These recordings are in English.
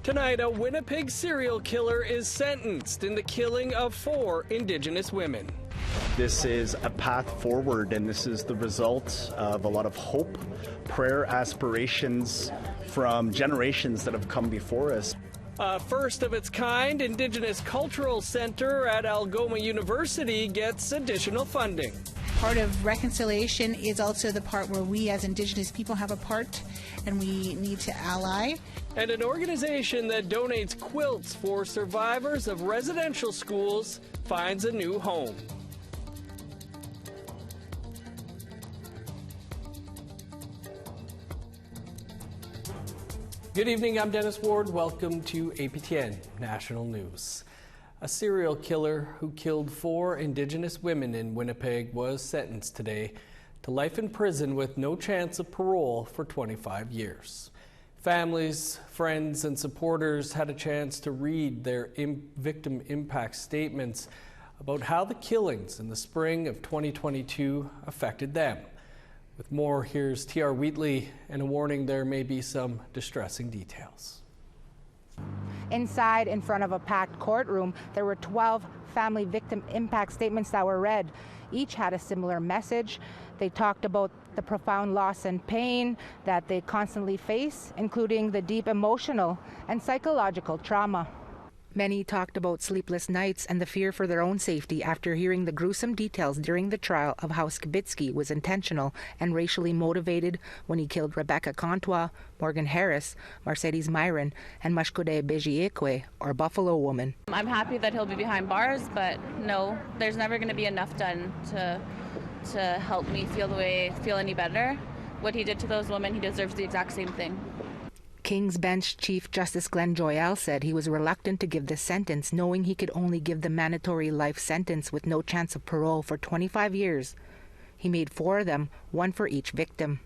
Tonight, a Winnipeg serial killer is sentenced in the killing of 4 Indigenous women. This is a path forward, and this is the result of a lot of hope, prayer, aspirations from generations that have come before us. A first of its kind Indigenous Cultural Center at Algoma University gets additional funding. Part of reconciliation is also the part where we as Indigenous people have a part, and we need to ally. And an organization that donates quilts for survivors of residential schools finds a new home. Good evening, I'm Dennis Ward. Welcome to APTN National News. A serial killer who killed 4 Indigenous women in Winnipeg was sentenced today to life in prison with no chance of parole for 25 years. Families, friends, and supporters had a chance to read their victim impact statements about how the killings in the spring of 2022 affected them. With more, here's T.R. Wheatley and a warning there may be some distressing details. Inside, in front of a packed courtroom, there were 12 family victim impact statements that were read. Each had a similar message. They talked about the profound loss and pain that they constantly face, including the deep emotional and psychological trauma. Many talked about sleepless nights and the fear for their own safety after hearing the gruesome details during the trial of how Skibicki was intentional and racially motivated when he killed Rebecca Contois, Morgan Harris, Mercedes Myron, and Mashkode Bejiekwe, or Buffalo Woman. I'm happy that he'll be behind bars, but no, there's never going to be enough done to help me feel any better. What he did to those women, he deserves the exact same thing. King's Bench Chief Justice Glenn Joyal said he was reluctant to give the sentence, knowing he could only give the mandatory life sentence with no chance of parole for 25 years. He made 4 of them, 1 for each victim.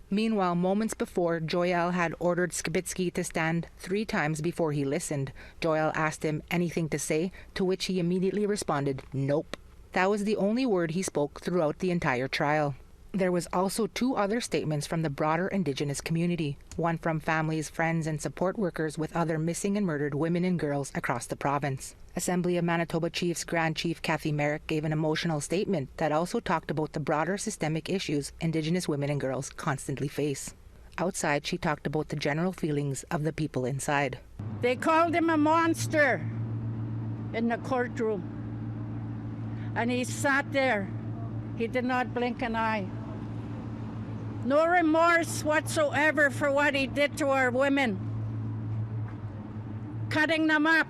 Meanwhile, moments before, Joyal had ordered Skibicki to stand 3 times before he listened. Joyal asked him anything to say, to which he immediately responded, "Nope." That was the only word he spoke throughout the entire trial. There was also 2 other statements from the broader Indigenous community, one from families, friends, and support workers with other missing and murdered women and girls across the province. Assembly of Manitoba Chiefs Grand Chief Kathy Merrick gave an emotional statement that also talked about the broader systemic issues Indigenous women and girls constantly face. Outside, she talked about the general feelings of the people inside. They called him a monster in the courtroom, and he sat there. He did not blink an eye. No remorse whatsoever for what he did to our women. Cutting them up,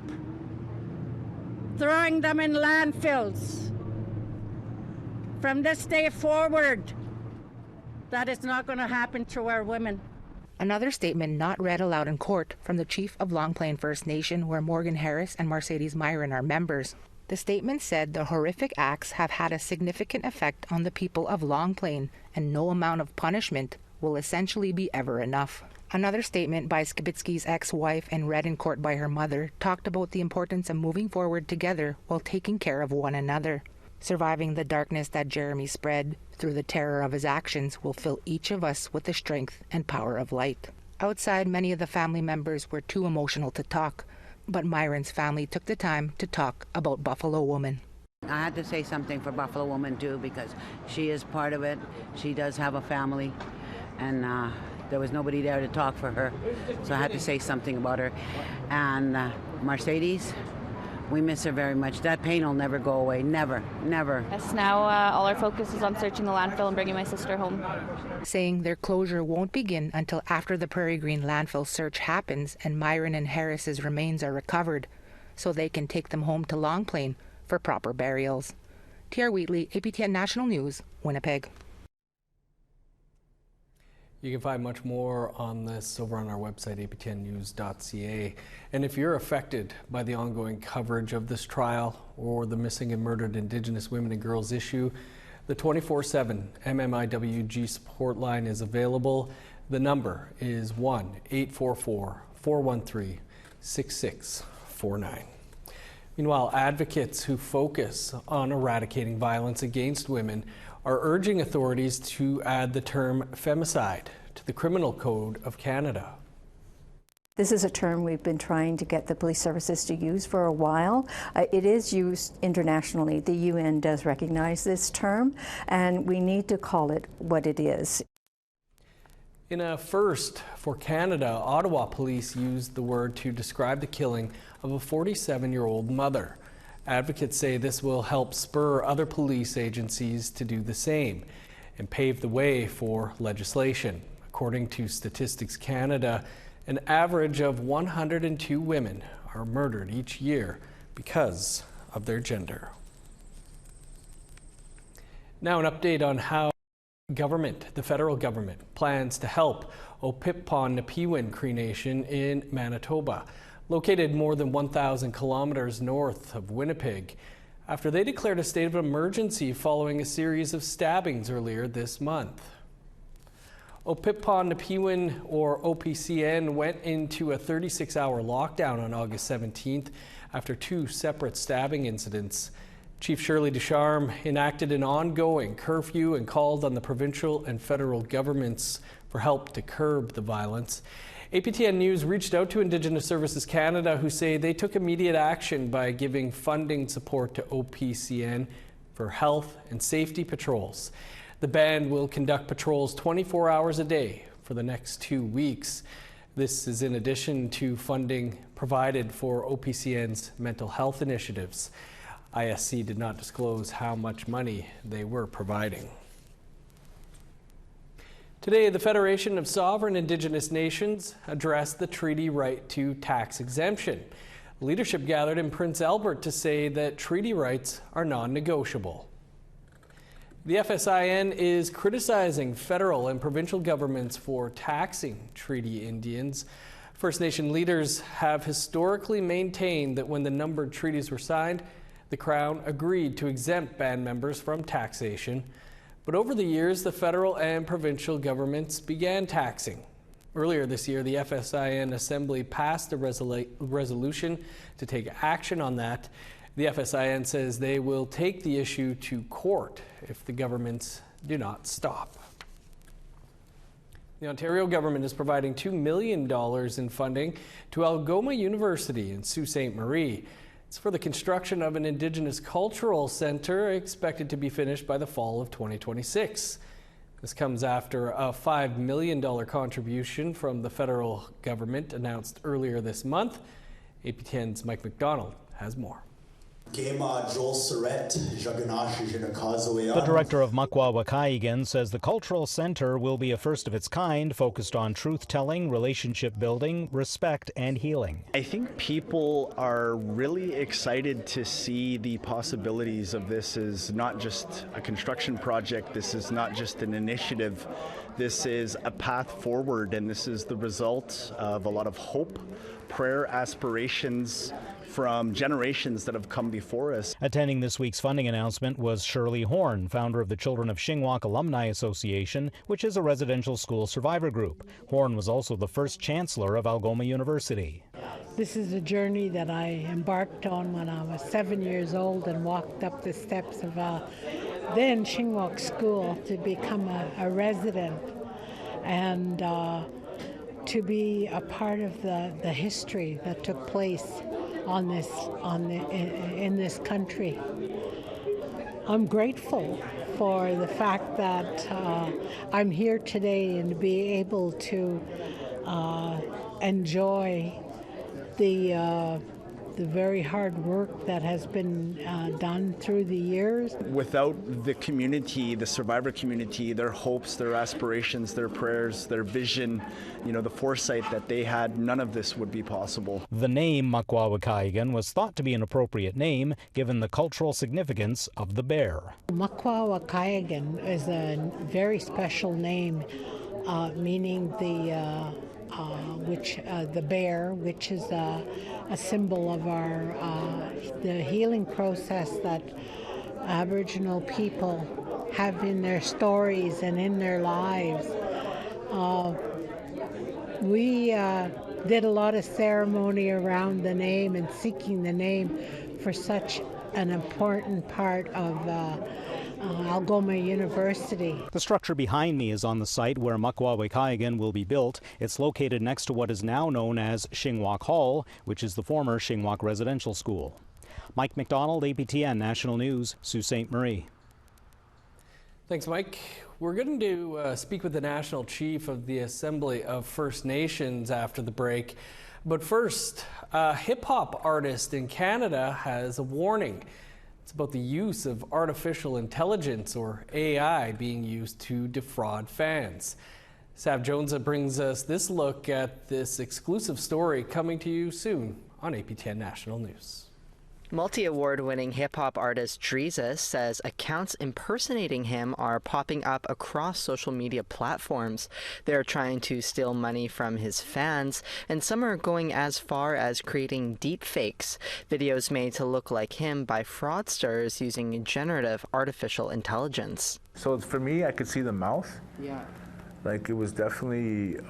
throwing them in landfills. From this day forward, that is not going to happen to our women. Another statement not read aloud in court from the chief of Long Plain First Nation, where Morgan Harris and Mercedes Myron are members. The statement said the horrific acts have had a significant effect on the people of Long Plain, and no amount of punishment will essentially be ever enough. Another statement by Skibicki's ex-wife and read in court by her mother talked about the importance of moving forward together while taking care of one another. Surviving the darkness that Jeremy spread through the terror of his actions will fill each of us with the strength and power of light. Outside, many of the family members were too emotional to talk, but Myron's family took the time to talk about Buffalo Woman. I had to say something for Buffalo Woman too, because she is part of it. She does have a family, and there was nobody there to talk for her, so I had to say something about her. And Mercedes, we miss her very much. That pain will never go away, never, never. Yes, now all our focus is on searching the landfill and bringing my sister home. Saying their closure won't begin until after the Prairie Green landfill search happens and Myron and Harris's remains are recovered, so they can take them home to Long Plain for proper burials. T.R. Wheatley, APTN National News, Winnipeg. You can find much more on this over on our website, aptnnews.ca. And if you're affected by the ongoing coverage of this trial or the missing and murdered Indigenous women and girls issue, the 24/7 MMIWG support line is available. The number is 1-844-413-6649. Meanwhile, advocates who focus on eradicating violence against women are urging authorities to add the term femicide to the Criminal Code of Canada. This is a term we've been trying to get the police services to use for a while. It is used internationally. The UN does recognize this term, and we need to call it what it is. In a first for Canada, Ottawa police used the word to describe the killing of a 47-year-old mother. Advocates say this will help spur other police agencies to do the same and pave the way for legislation. According to Statistics Canada, an average of 102 women are murdered each year because of their gender. Now an update on how the federal government, plans to help Opipon Napiwin Cree Nation in Manitoba, located more than 1,000 kilometers north of Winnipeg, after they declared a state of emergency following a series of stabbings earlier this month. Opipon Napiwin, or OPCN, went into a 36-hour lockdown on August 17th after two separate stabbing incidents. Chief Shirley Ducharme enacted an ongoing curfew and called on the provincial and federal governments for help to curb the violence. APTN News reached out to Indigenous Services Canada, who say they took immediate action by giving funding support to OPCN for health and safety patrols. The band will conduct patrols 24 hours a day for the next 2 weeks. This is in addition to funding provided for OPCN's mental health initiatives. ISC did not disclose how much money they were providing. Today, the Federation of Sovereign Indigenous Nations addressed the treaty right to tax exemption. Leadership gathered in Prince Albert to say that treaty rights are non-negotiable. The FSIN is criticizing federal and provincial governments for taxing treaty Indians. First Nation leaders have historically maintained that when the numbered treaties were signed, the Crown agreed to exempt band members from taxation. But over the years, the federal and provincial governments began taxing. Earlier this year, the FSIN Assembly passed a resolution to take action on that. The FSIN says they will take the issue to court if the governments do not stop. The Ontario government is providing $2 million in funding to Algoma University in Sault Ste. Marie. It's for the construction of an Indigenous cultural centre expected to be finished by the fall of 2026. This comes after a $5 million contribution from the federal government announced earlier this month. APTN's Mike McDonald has more. The director of Makwa Wakaigan says the cultural center will be a first of its kind, focused on truth-telling, relationship building, respect, and healing. I think people are really excited to see the possibilities of this as not just a construction project, this is not just an initiative, this is a path forward, and this is the result of a lot of hope, prayer, aspirations from generations that have come before us. Attending this week's funding announcement was Shirley Horn, founder of the Children of Shingwak Alumni Association, which is a residential school survivor group. Horn was also the first chancellor of Algoma University. This is a journey that I embarked on when I was 7 years old and walked up the steps of then Shingwak School to become a resident and to be a part of the history that took place in this country. I'm grateful for the fact that I'm here today and to be able to enjoy the very hard work that has been done through the years. Without the community, the survivor community, their hopes, their aspirations, their prayers, their vision, the foresight that they had, none of this would be possible. The name Makwa Wakaigan was thought to be an appropriate name given the cultural significance of the bear. Makwa Wakaigan is a very special name, meaning the bear, which is a symbol of the healing process that Aboriginal people have in their stories and in their lives. We did a lot of ceremony around the name and seeking the name for such an important part of Algoma University. The structure behind me is on the site where Mukwawekaigan will be built. It's located next to what is now known as Shingwak Hall, which is the former Shingwak Residential School. Mike McDonald, APTN National News, Sault Ste. Marie. Thanks, Mike. We're going to speak with the National Chief of the Assembly of First Nations after the break. But first, a hip-hop artist in Canada has a warning. It's about the use of artificial intelligence, or AI, being used to defraud fans. Sav Jonesa brings us this look at this exclusive story coming to you soon on APTN National News. Multi-award-winning hip-hop artist Dreeza says accounts impersonating him are popping up across social media platforms. They're trying to steal money from his fans, and some are going as far as creating deep fakes, videos made to look like him by fraudsters using generative artificial intelligence. So for me, I could see the mouth. Yeah. Like it was definitely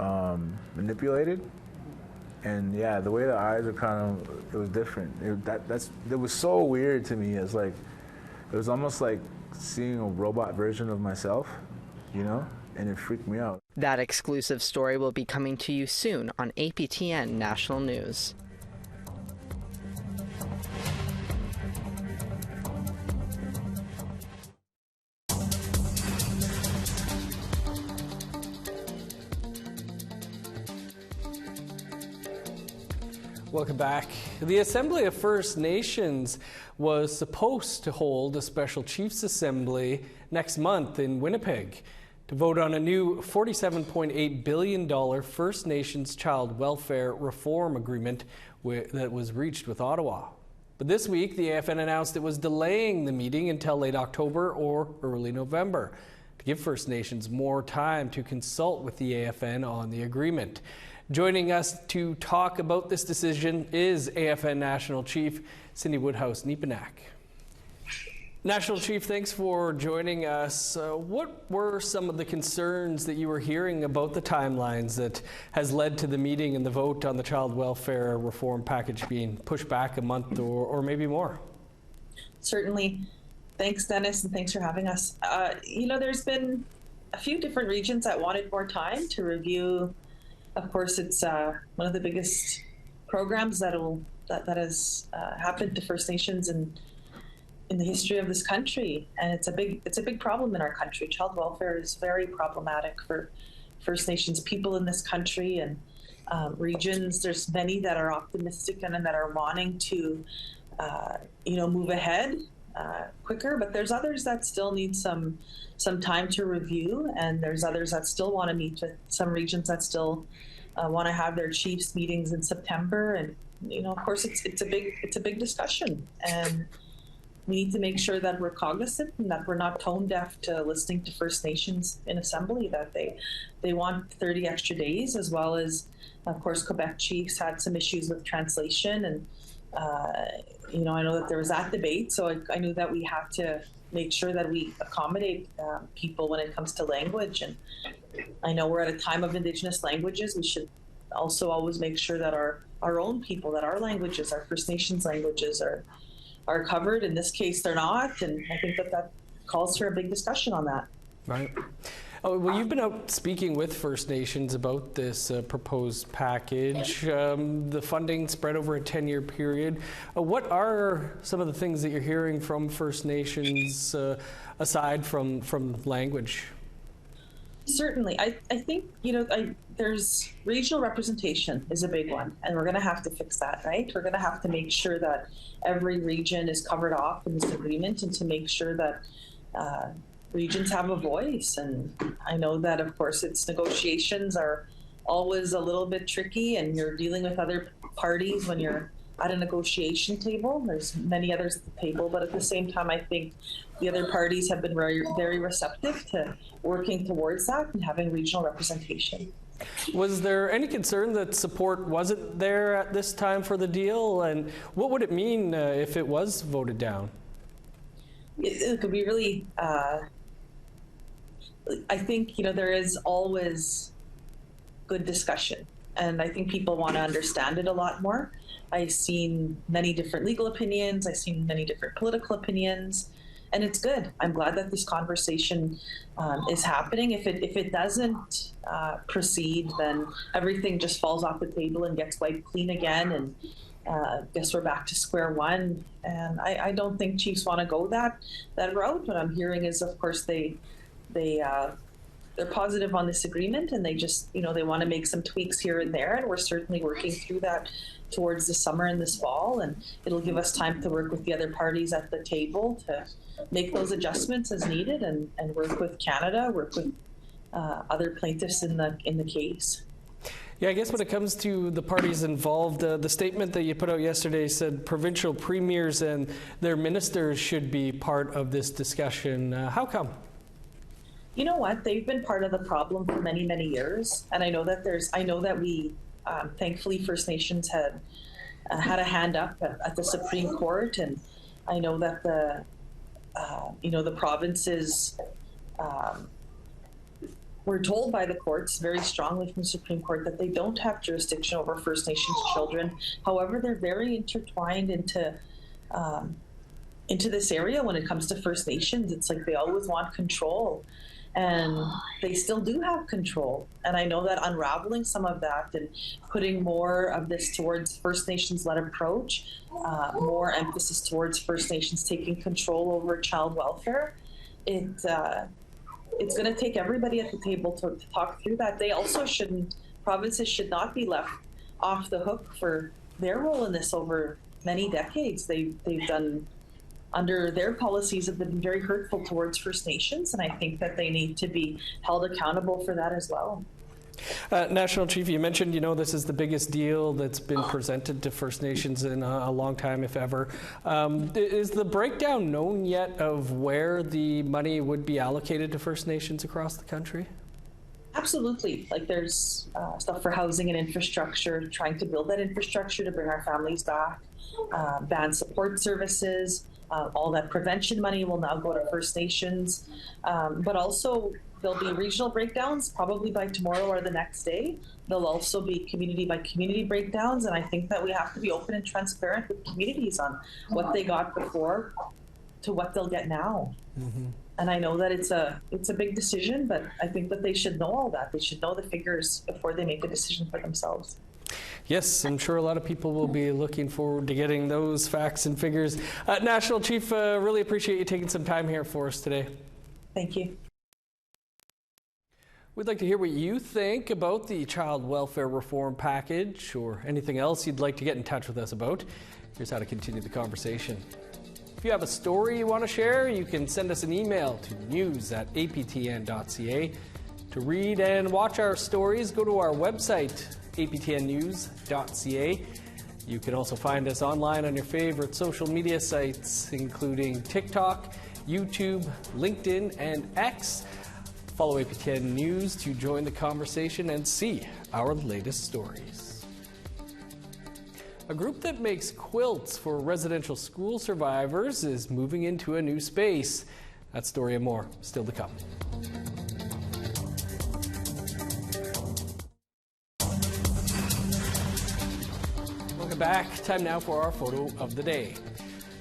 manipulated. And yeah, the way the eyes are it was different. It was so weird to me. It's like, it was almost like seeing a robot version of myself, you know? And it freaked me out. That exclusive story will be coming to you soon on APTN National News. Welcome back. The Assembly of First Nations was supposed to hold a special Chiefs Assembly next month in Winnipeg to vote on a new $47.8 billion First Nations Child Welfare Reform Agreement that was reached with Ottawa. But this week, the AFN announced it was delaying the meeting until late October or early November to give First Nations more time to consult with the AFN on the agreement. Joining us to talk about this decision is AFN National Chief Cindy Woodhouse-Nepenak. National Chief, thanks for joining us. What were some of the concerns that you were hearing about the timelines that has led to the meeting and the vote on the child welfare reform package being pushed back a month or maybe more? Certainly. Thanks, Dennis, and thanks for having us. There's been a few different regions that wanted more time to review. Of course, it's one of the biggest programs that has happened to First Nations in the history of this country, and it's a big problem in our country. Child welfare is very problematic for First Nations people in this country and regions. There's many that are optimistic and that are wanting to, move ahead quicker, but there's others that still need some time to review, and there's others that still want to meet with some regions that still want to have their chiefs meetings in September. And of course, it's a big discussion, and we need to make sure that we're cognizant and that we're not tone deaf to listening to First Nations in Assembly, that they want 30 extra days, as well as, of course, Quebec chiefs had some issues with translation, and I know that there was that debate, so I knew that we have to make sure that we accommodate people when it comes to language. And I know we're at a time of Indigenous languages. We should also always make sure that our own people, that our languages, our First Nations languages are covered. In this case, they're not, and I think that calls for a big discussion on that. Right. Oh, well, you've been out speaking with First Nations about this proposed package. The funding spread over a 10-year period. What are some of the things that you're hearing from First Nations aside from language? Certainly. I think, there's regional representation is a big one, and we're going to have to fix that, right? We're going to have to make sure that every region is covered off in this agreement, and to make sure that regions have a voice. And I know that, of course, negotiations are always a little bit tricky, and you're dealing with other parties when you're at a negotiation table. There's many others at the table, but at the same time, I think the other parties have been very, very receptive to working towards that and having regional representation. Was there any concern that support wasn't there at this time for the deal, and what would it mean if it was voted down? It could be really, I think, there is always good discussion, and I think people want to understand it a lot more. I've seen many different legal opinions, I've seen many different political opinions, and it's good. I'm glad that this conversation is happening. If it doesn't proceed, then everything just falls off the table and gets wiped clean again, and guess we're back to square one. And I don't think chiefs want to go that route. What I'm hearing is, of course, they're positive on this agreement, and they just, they want to make some tweaks here and there, and we're certainly working through that towards the summer and this fall, and it'll give us time to work with the other parties at the table to make those adjustments as needed, and work with Canada, work with other plaintiffs in the case. Yeah, I guess when it comes to the parties involved, the statement that you put out yesterday said provincial premiers and their ministers should be part of this discussion. How come? You know what? They've been part of the problem for many, many years, and I know that we, thankfully, First Nations had a hand up at the Supreme Court, and I know that the provinces were told by the courts very strongly from the Supreme Court that they don't have jurisdiction over First Nations children. However, they're very intertwined into this area when it comes to First Nations. It's like they always want control, and they still do have control. And I know that unraveling some of that and putting more of this towards First Nations-led approach, more emphasis towards First Nations taking control over child welfare, it's going to take everybody at the table to talk through that. They also provinces should not be left off the hook for their role in this over many decades. They've done, under their policies, have been very hurtful towards First Nations, and I think that they need to be held accountable for that as well. National Chief, you mentioned, this is the biggest deal that's been presented to First Nations in a long time, if ever. Is the breakdown known yet of where the money would be allocated to First Nations across the country? Absolutely. Like there's stuff for housing and infrastructure, trying to build that infrastructure to bring our families back, band support services, all that prevention money will now go to First Nations, but also there'll be regional breakdowns probably by tomorrow or the next day. There'll also be community by community breakdowns, and I think that we have to be open and transparent with communities on what they got before to what they'll get now. Mm-hmm. And I know that it's a big decision, but I think that they should know all that. They should know the figures before they make a decision for themselves. Yes, I'm sure a lot of people will be looking forward to getting those facts and figures. National Chief, really appreciate you taking some time here for us today. Thank you. We'd like to hear what you think about the child welfare reform package or anything else you'd like to get in touch with us about. Here's how to continue the conversation. If you have a story you want to share, you can send us an email to news@aptn.ca. To read and watch our stories, go to our website, aptnnews.ca. You can also find us online on your favorite social media sites, including TikTok, YouTube, LinkedIn, and X. Follow APTN News to join the conversation and see our latest stories. A group that makes quilts for residential school survivors is moving into a new space. That story and more still to come. Welcome back. Time now for our photo of the day.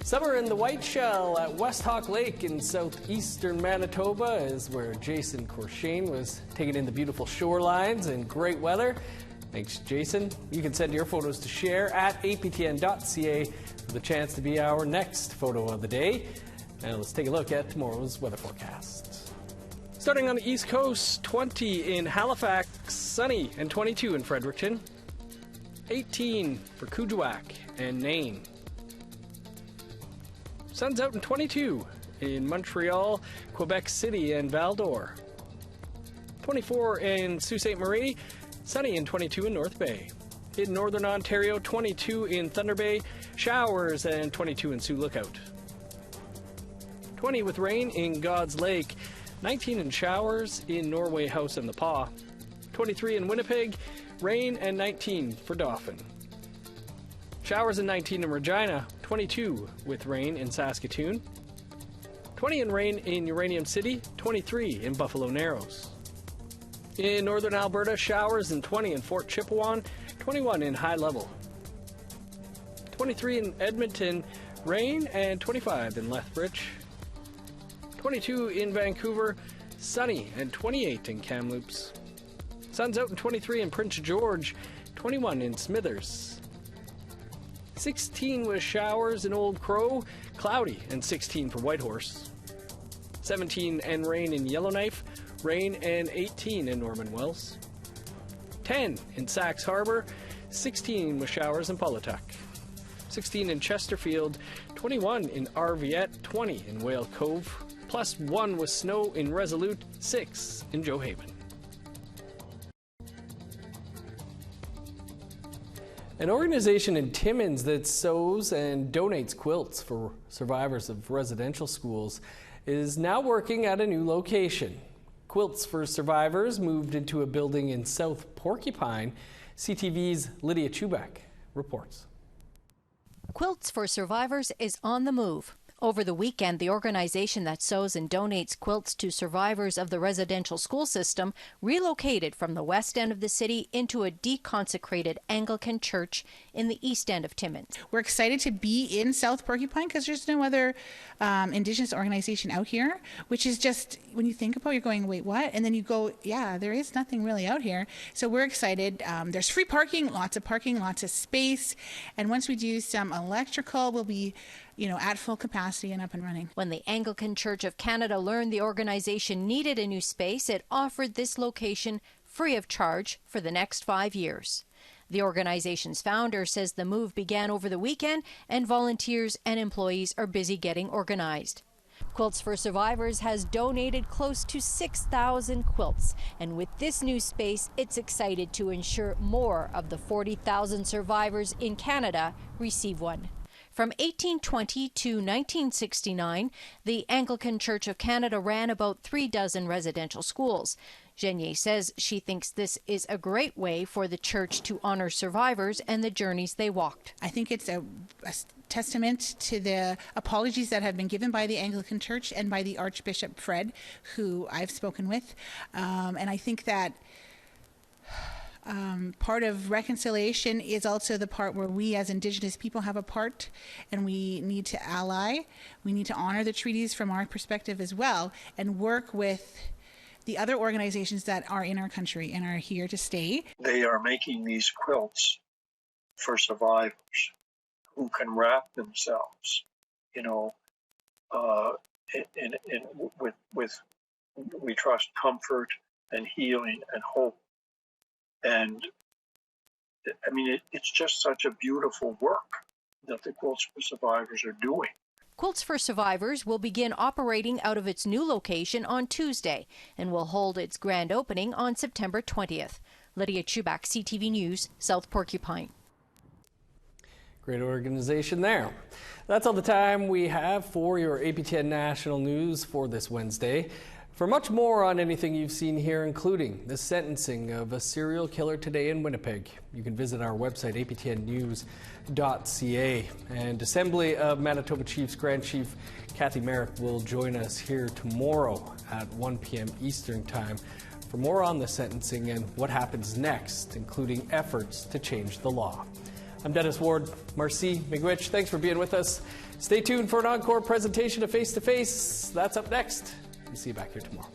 Summer in the White Shell at West Hawk Lake in southeastern Manitoba is where Jason Corshane was taking in the beautiful shorelines and great weather. Thanks, Jason. You can send your photos to share at aptn.ca for the chance to be our next photo of the day. Now let's take a look at tomorrow's weather forecast. Starting on the East Coast, 20 in Halifax, sunny, and 22 in Fredericton. 18 for Kuujjuaq and Nain. Sun's out in 22 in Montreal, Quebec City, and Val-d'Or. 24 in Sault Ste. Marie, sunny in 22 in North Bay. In Northern Ontario, 22 in Thunder Bay, showers, and 22 in Sioux Lookout. 20 with rain in God's Lake, 19 in showers in Norway House and the Paw. 23 in Winnipeg, rain, and 19 for Dauphin. Showers in 19 in Regina, 22 with rain in Saskatoon. 20 in rain in Uranium City, 23 in Buffalo Narrows. In northern Alberta, showers in 20 in Fort Chipewyan, 21 in High Level. 23 in Edmonton, rain, and 25 in Lethbridge. 22 in Vancouver, sunny, and 28 in Kamloops. Sun's out in 23 in Prince George, 21 in Smithers. 16 with showers in Old Crow, cloudy, and 16 for Whitehorse. 17 and rain in Yellowknife, rain and 18 in Norman Wells. 10 in Sax Harbor, 16 with showers in Paulatuck. 16 in Chesterfield, 21 in Arviette, 20 in Whale Cove, plus 1 with snow in Resolute, 6 in Joe Haven. An organization in Timmins that sews and donates quilts for survivors of residential schools is now working at a new location. Quilts for Survivors moved into a building in South Porcupine. CTV's Lydia Chubak reports. Quilts for Survivors is on the move. Over the weekend, the organization that sews and donates quilts to survivors of the residential school system relocated from the west end of the city into a deconsecrated Anglican church in the east end of Timmins. We're excited to be in South Porcupine because there's no other Indigenous organization out here, which is just, when you think about it, you're going, wait, what? And then you go, yeah, there is nothing really out here. So we're excited. There's free parking, lots of space. And once we do some electrical, we'll be at full capacity and up and running. When the Anglican Church of Canada learned the organization needed a new space, it offered this location free of charge for the next 5 years. The organization's founder says the move began over the weekend and volunteers and employees are busy getting organized. Quilts for Survivors has donated close to 6,000 quilts, and with this new space, it's excited to ensure more of the 40,000 survivors in Canada receive one. From 1820 to 1969, the Anglican Church of Canada ran about 36 residential schools. Genier says she thinks this is a great way for the church to honor survivors and the journeys they walked. I think it's a testament to the apologies that have been given by the Anglican Church and by the Archbishop Fred, who I've spoken with. And I think that part of reconciliation is also the part where we as Indigenous people have a part, and we need to ally. We need to honor the treaties from our perspective as well and work with the other organizations that are in our country and are here to stay. They are making these quilts for survivors who can wrap themselves, with we trust comfort and healing and hope. And I mean, it's just such a beautiful work that the Quilts for Survivors are doing. Quilts for Survivors will begin operating out of its new location on Tuesday and will hold its grand opening on September 20th. Lydia Chubak, CTV News, South Porcupine. Great organization there. That's all the time we have for your APTN National News for this Wednesday. For much more on anything you've seen here, including the sentencing of a serial killer today in Winnipeg, you can visit our website, aptnnews.ca. And Assembly of Manitoba Chiefs Grand Chief Kathy Merrick will join us here tomorrow at 1 p.m. Eastern Time for more on the sentencing and what happens next, including efforts to change the law. I'm Dennis Ward. Marcy Miigwech, thanks for being with us. Stay tuned for an encore presentation of Face to Face. That's up next. We'll see you back here tomorrow.